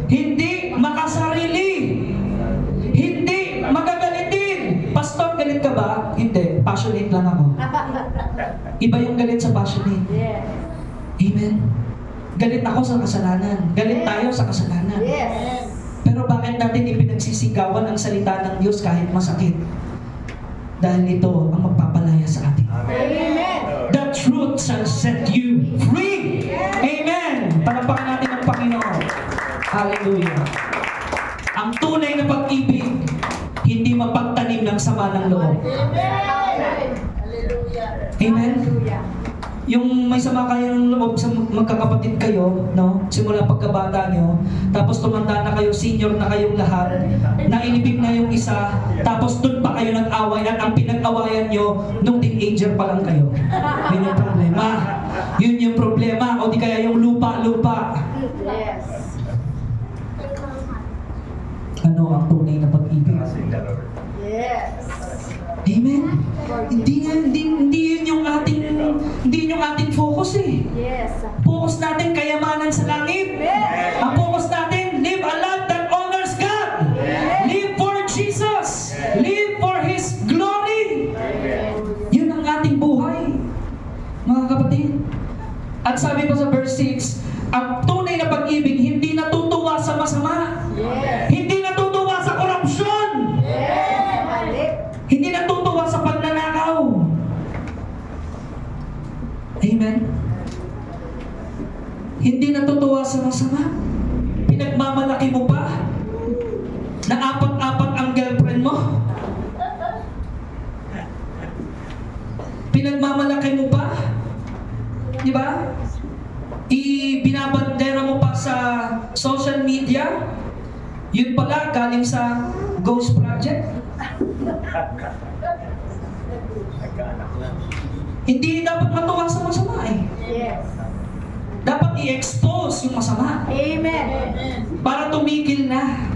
S1: hindi makasarili, hindi magagalitin. Pastor, galit ka ba? Hindi, passionate lang ako. Iba yung galit sa passionate.
S2: Yes.
S1: Amen. Galit ako sa kasalanan. Galit tayo sa kasalanan.
S2: Yes.
S1: Pero bakit natin ipinagsisigawan ang salita ng Diyos kahit masakit? Dahil ito ang magpapalaya sa atin.
S2: Amen.
S1: The truth shall set you free. Amen. Panampakan natin ang Panginoon. Hallelujah. Ang tunay na pag-ibig, hindi mapagtanim ng sama ng loob.
S2: Amen.
S1: Amen.
S2: Hallelujah.
S1: Yung may sama kayo ng loob sa magkakapatid kayo, no? Simula pagkabata nyo, tapos tumanda na kayo, senior na kayong lahat, nainibig na yung isa, tapos doon pa kayo nag-away at ang pinag-awayan nyo nung teenager pa lang kayo. Yun yung problema. Yun yung problema. O di kaya yung lupa-lupa.
S2: Yes.
S1: Ano ang tunay na pag-ibig?
S2: Yes.
S1: Amen. Hindi yun yung ating focus eh.
S2: Yes.
S1: Focus natin kayamanan sa langit.
S2: Yes.
S1: Ang focus natin, live a life that honors God. Live for Jesus. Live for His glory. Yun ang ating buhay, mga kapatid. At sabi pa sa verse 6, ang tunay na pag-ibig hindi natutuwa sa masama.
S2: Yes.
S1: Hindi natutuwa sa korupsyon.
S2: Yes. Mali.
S1: Hindi natutuwa sa pagnanakaw. Amen? Hindi natutuwa sa masama. Pinagmamalaki mo pa na apat-apat ang girlfriend mo. Pinagmamalaki mo pa. Di ba? Binabandera mo pa sa social media. Yun pala, galing sa Ghost Project. Hindi dapat matuwa sa masama eh.
S2: Yes.
S1: Dapat i-expose yung masama
S2: Amen.
S1: para tumigil na.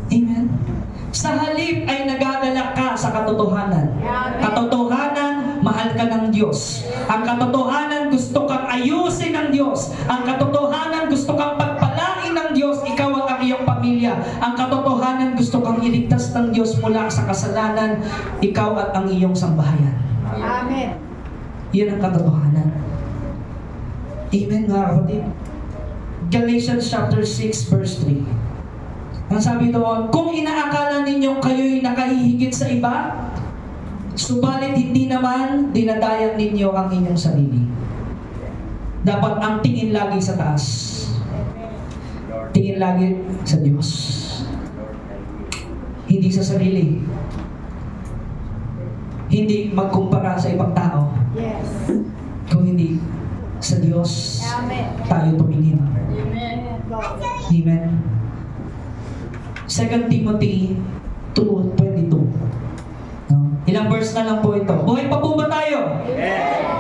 S1: Amen. Sa halip ay nagagalak ka sa katotohanan. Katotohanan, mahal ka ng Diyos. Ang katotohanan, gusto kang ayusin ng Diyos. Ang katotohanan, gusto kang pagpalain ng Diyos, ikaw at ang iyong pamilya. Ang katotohanan, gusto kang iligtas ng Diyos mula sa kasalanan, ikaw at ang iyong sambahayan.
S2: Amen.
S1: Yun ang katotohanan. Amen, mga kapatid. Galatians chapter 6 verse 3. Ang sabi doon, kung inaakala ninyong kayo'y nakahihigit sa iba, subalit hindi naman dinadayang ninyo ang inyong sarili. Dapat ang tingin lagi sa taas. Tingin lagi sa Diyos. Hindi sa sarili. Hindi magkumpara sa ibang tao.
S2: Yes.
S1: Kung hindi sa Diyos
S2: Amen.
S1: tayo tumingin.
S2: Amen.
S1: Amen. 2 Timothy 2:22. No? Ilang verse na lang po ito. Buhay pa po ba tayo?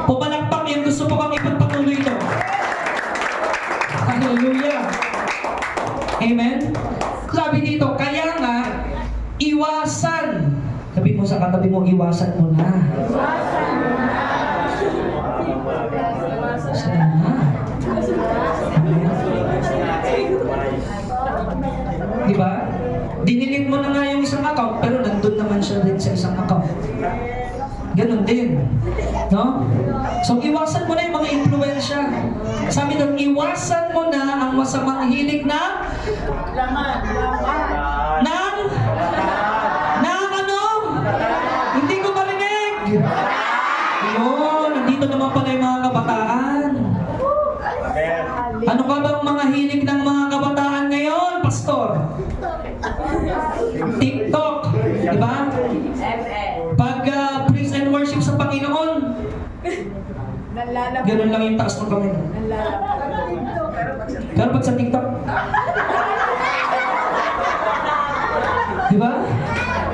S1: Pumalakpak yung gusto po kang ipagpatuloy ito. Hallelujah. Amen. Sabi dito, kaya nga, iwasan. Sabi mo sa katabi mo, iwasan mo na. Iwasan na. Di ba? Dinilit mo na nga yung isang account, pero nandun naman siya din sa isang account. Ganon din. No? So, iwasan mo na yung mga influensya. Sabi doon, iwasan mo na ang masamang hilig na ng ano? Hindi ko marinig. Yun, nandito naman pala yung mga kabataan. Ano ba bang mga hilig ng mga kabataan ngayon, Pastor? TikTok, di ba? Pag praise and worship sa Panginoon, ganun lang yung taas ng kamay. Pero pag sa TikTok, di ba?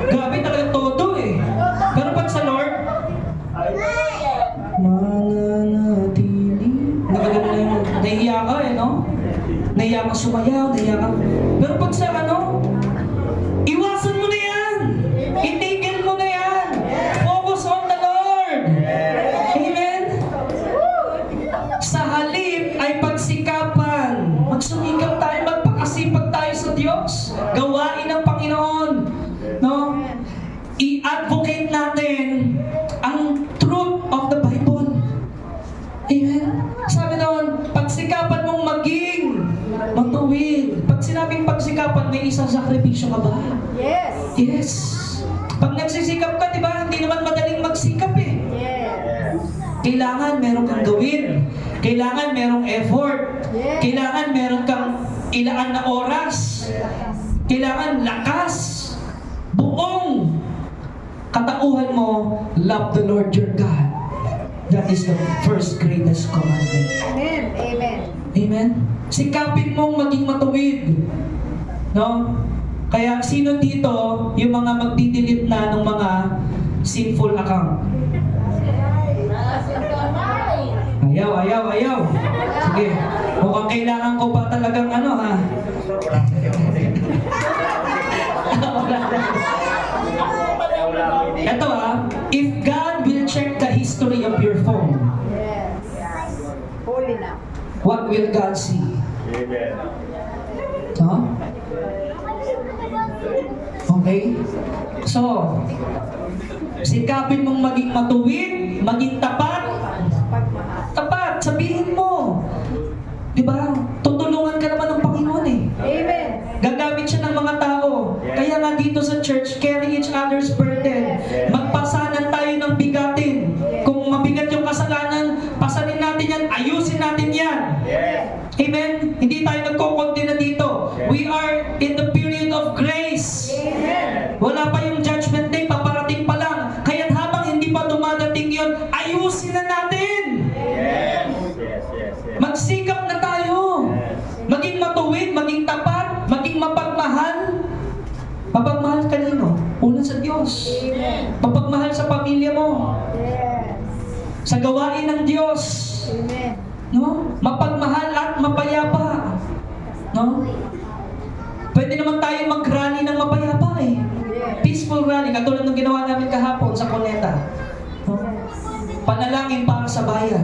S1: Grabe talaga todo eh. Pero pag sa Lord, mananatili. Nakagano na yun. Nahiya ka eh, no? Nahiya ka sumayaw, nahiya ka. Pero pag sa ano, iwasan mo na yan. Itigil mo na yan. Focus on the Lord. Amen? Sa halip ay pagsikapan. Magsumikap tayo, magpakasipag tayo sa Diyos. Gawain ng Panginoon. No? I-advocate natin ang truth of the Bible. Amen? Sabi doon, pagsikapan mong maging matuwid. Pag sinabing pagsikapan, may isang sakripisyo ka ba?
S2: Yes.
S1: Yes. Pag nagsisikap ka, di ba, hindi naman madaling magsikap eh.
S2: Yes.
S1: Kailangan meron kang gawin. Kailangan merong effort.
S2: Yes.
S1: Kailangan meron kang ilaan na oras. Kailangan lakas. Buong katauhan mo, love the Lord your God. That is the first greatest commandment.
S2: Amen. Amen.
S1: Amen? Sikapin mong maging matuwid. No? Kaya sino dito yung mga magdidelete na ng mga sinful account? Ayaw. Sige. Mukhang kailangan ko pa talagang ano ha? Ito if God will check the history of your phone,
S2: Yes. Holy now.
S1: what will God see? No? Okay? So, sikapin mong maging matuwid, maging tapat.
S2: Pagmahal.
S1: Tapat, sabihin mo. Di ba? Tutulungan ka naman ng Panginoon eh.
S2: Amen.
S1: Gagamit siya ng mga tao. Kaya nga dito sa church, carry each other's burden. Magpasanan tayo ng bigatin. Kung mabigat yung kasalanan, pasanin natin yan, ayusin natin yan. Amen? Hindi tayo nagkukunti na dito. We are in the period of grace.
S2: Amen.
S1: Wala pa yung judgment day, paparating pa lang. Kaya habang hindi pa dumadating yun, ayusin na natin. Magsikap na tayo. Maging matuwid, maging tapat, maging mapagmahal. Mapagmahal kanino? Una sa Diyos.
S2: Amen.
S1: Mapagmahal sa pamilya mo.
S2: Yes.
S1: Sa gawain ng Diyos.
S2: Amen.
S1: No? Mapagmahal at mapayapa. No? Pwede naman tayo mag-rally ng mapayapa eh. Peaceful rally, katulad ng ginawa namin kahapon sa Cuneta. No? Panalangin para sa bayan.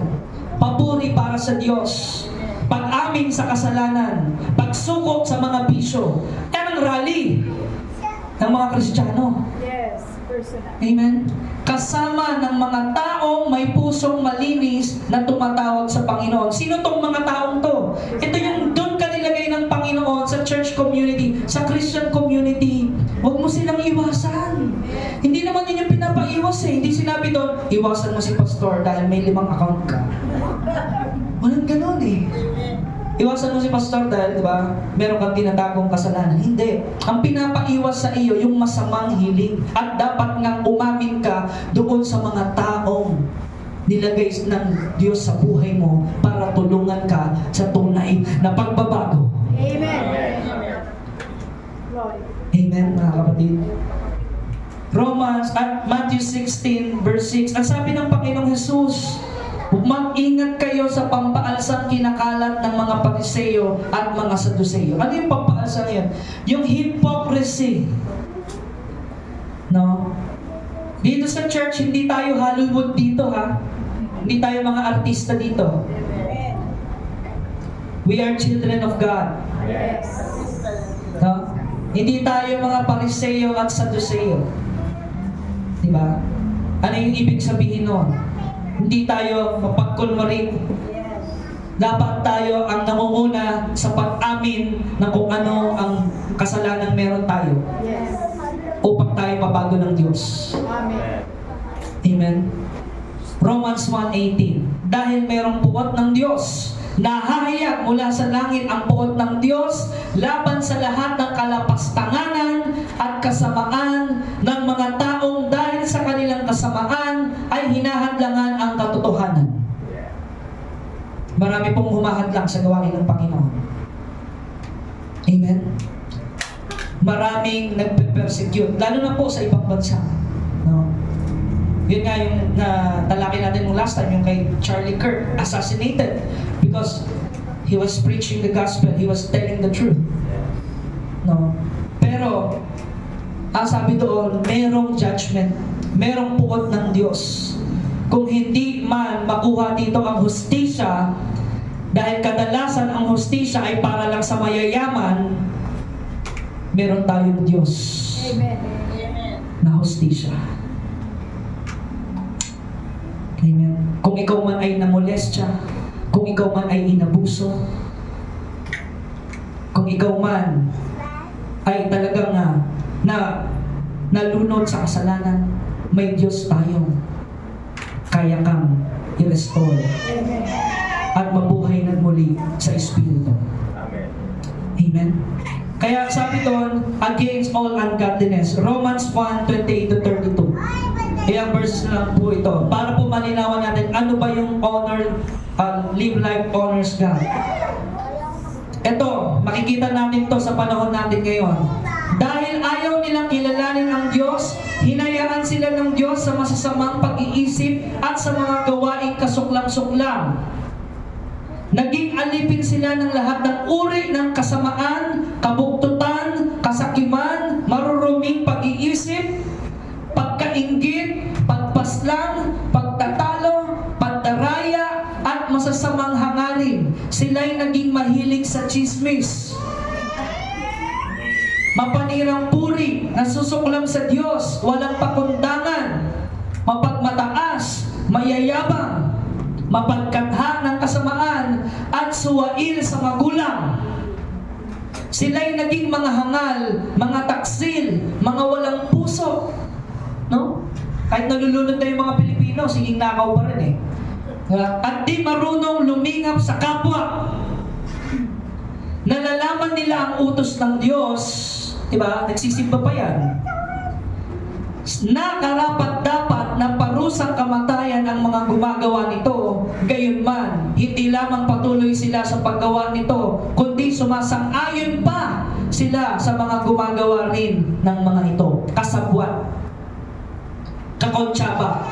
S1: Papuri para sa Diyos. Pag-amin sa kasalanan. Pagsukot sa mga bisyo. Yan ang rally ng mga Kristiyano.
S2: Yes. Personal.
S1: Amen? Kasama ng mga taong may pusong malinis na tumatawag sa Panginoon. Sino tong mga dahil may 5 account ka. Walang ganun eh. Iwasan mo si pastor dahil, di ba, meron kang tinatagong kasalanan. Hindi. Ang pinapaiwas sa iyo, yung masamang hiling. At dapat ngang umamin ka doon sa mga taong nilagay ng Diyos sa buhay mo para tulungan ka sa tunay na pagbabago.
S2: Amen. Lord.
S1: Amen, mga kapatid. Matthew 16 verse 6, ang sabi ng Panginoong Jesus, mag-ingat kayo sa pampaalsang kinakalat ng mga Pariseo at mga Saduceo. Ano yung pampaalsang yan? Yung hypocrisy. No? Dito sa church, hindi tayo Hollywood dito, ha? Hindi tayo mga artista dito. We are children of God.
S2: Yes.
S1: No? Hindi tayo mga Pariseo at Saduceo. Diba? Ano yung ibig sabihin nun? Hindi tayo mapagkunwari. Dapat tayo ang nangunguna sa pag-amin ng kung ano ang kasalanan meron tayo
S2: Yes.
S1: upang tayo mabago ng Diyos.
S2: Amen.
S1: Amen? Romans 1:18, dahil merong puot ng Diyos, nahahayag mula sa langit ang puot ng Diyos laban sa lahat ng kalapastanganan at kasamaan ng mga taong dahil sa kanilang kasamaan ay hinahadlangan ang katotohanan. Marami pong humahadlang sa gawain ng Panginoon. Amen? Maraming nagpe-persecute, lalo na po sa ibang bansa. No? Yun nga yung talaki natin nung last time, yung kay Charlie Kirk, assassinated because he was preaching the gospel, he was telling the truth. No? Pero, sabi doon, merong judgment, merong puot ng Diyos. Kung hindi man makuha dito ang hustisya, dahil kadalasan ang hustisya ay para lang sa mayayaman, meron tayong Diyos
S2: Amen.
S1: na hustisya. Amen. Kung ikaw man ay namolestya, kung ikaw man ay inabuso, kung ikaw man ay talagang nalunod sa kasalanan, may Diyos tayong kaya kang i-restore at mabuhay ng muli sa Espiritu.
S3: Amen.
S1: Amen. Kaya sabi doon, against all ungodliness, Romans 1:28-32. Ilang verses na lang po ito. Para po malinawan natin, ano ba yung live life honors God. Ito, makikita natin to sa panahon natin ngayon. Dahil ayaw nilang kilalanin ang Diyos, hinayaan sila ng Diyos sa masasamang pag-iisip at sa mga gawaing kasuklam-suklam. Naging alipin sila ng lahat ng uri ng kasamaan, kabuktutan, kasakiman, maruruming pag-iisip, pagkainggit, pagpaslang, pagtatalo, pagdaraya, at masasamang hangarin. Sila'y naging mahilig sa chismis, mapanirang puri, nasusuklam sa Diyos, walang pakundangan, mapagmataas, mayayabang, mapagkatha ng kasamaan, at suwail sa magulang. Sila'y naging mga hangal, mga taksil, mga walang puso. No? Kahit nalulunod na yung mga Pilipino, siging nakaw pa rin eh. At di marunong lumingap sa kapwa. Nalalaman nila ang utos ng Diyos, diba? Nagsisimba pa yan. Na karapat-dapat na parusang kamatayan ang mga gumagawa nito, gayunman, hindi lamang patuloy sila sa paggawa nito, kundi sumasang-ayon pa sila sa mga gumagawa rin ng mga ito. Kasabwat, kakontsaba.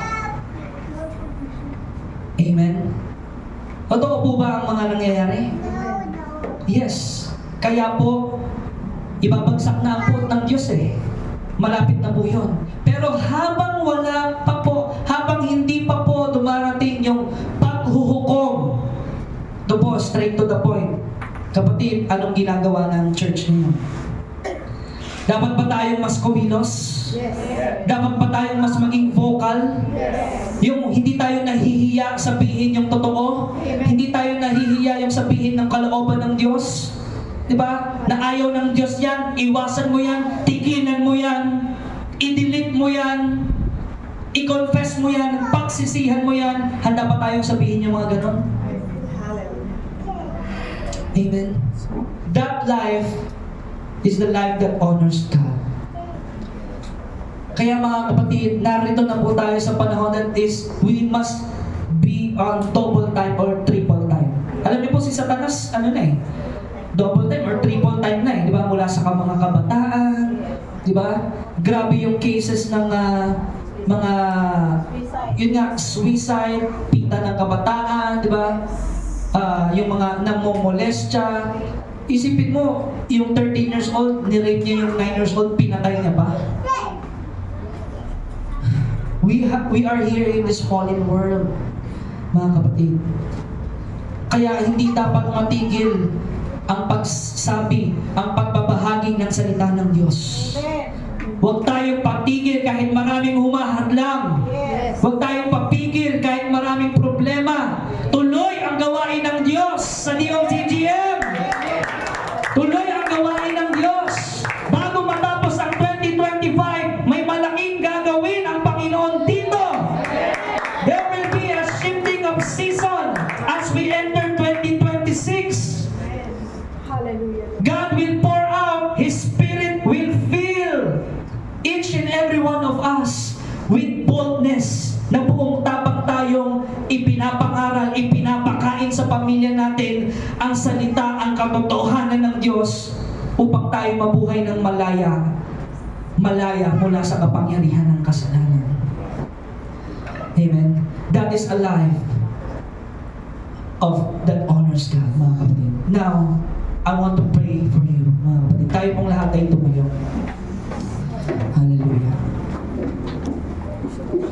S1: Amen? Totoo po ba ang mga nangyayari? Yes. Kaya po, ibabagsak na ang puot ng Diyos eh. Malapit na po yun. Pero habang wala pa po, habang hindi pa po dumarating yung paghuhukom, ito po, straight to the point. Kapatid, anong ginagawa ng church niyo? Dapat ba tayong mas kumilos?
S2: Yes.
S1: Dapat ba tayong mas maging vocal?
S2: Yes.
S1: Yung hindi tayo nahihiya sabihin yung totoo?
S2: Amen.
S1: Hindi tayo nahihiya yung sabihin ng kalooban ng Diyos? Diba? Na ayaw ng Diyos yan, iwasan mo yan, tigilan mo yan, i-delete mo yan. I-confess mo yan, pagsisihan mo yan, handa pa tayong sabihin yung mga ganon? Amen. That life is the life that honors God. Kaya mga kapatid, narito na po tayo sa panahon that is, we must be on double time or triple time. Alam niyo po si Satanas, double time or triple time na di ba? Mula sa mga kabataan, di ba? Grabe yung cases ng mga, yun nga, suicide, pita ng kabataan, di ba? Yung mga namomolestya. Isipin mo, yung 13 years old, nirape niya yung 9 years old, pinatay niya pa. We are here in this fallen world, mga kapatid. Kaya hindi dapat matigil ang pagsabi, ang pagbabahagi ng salita ng Diyos. Huwag tayong patigil kahit maraming humahadlang. Huwag tayong papigil kahit maraming problema. Tuloy ang gawain ng Diyos sa DOGGM. Tuloy ang gawain ng Diyos. Bago matapos ang 2025, may malaking gagawin ang Panginoon dito. There will be a shifting of season as we enter 2026.
S2: Hallelujah.
S1: God will pour out, His Spirit will fill each and every one of us with boldness na buong tapang tayong ipinapangaral, ipinapakain sa pamilya natin ang salita, ang katotohanan ng Diyos upang tayo mabuhay ng malaya mula sa kapangyarihan ng kasalanan. Amen. That is a life that honors God, mga kapatid. Now, I want to pray for you, mga kapatid. Tayo pong lahat ay tumayo.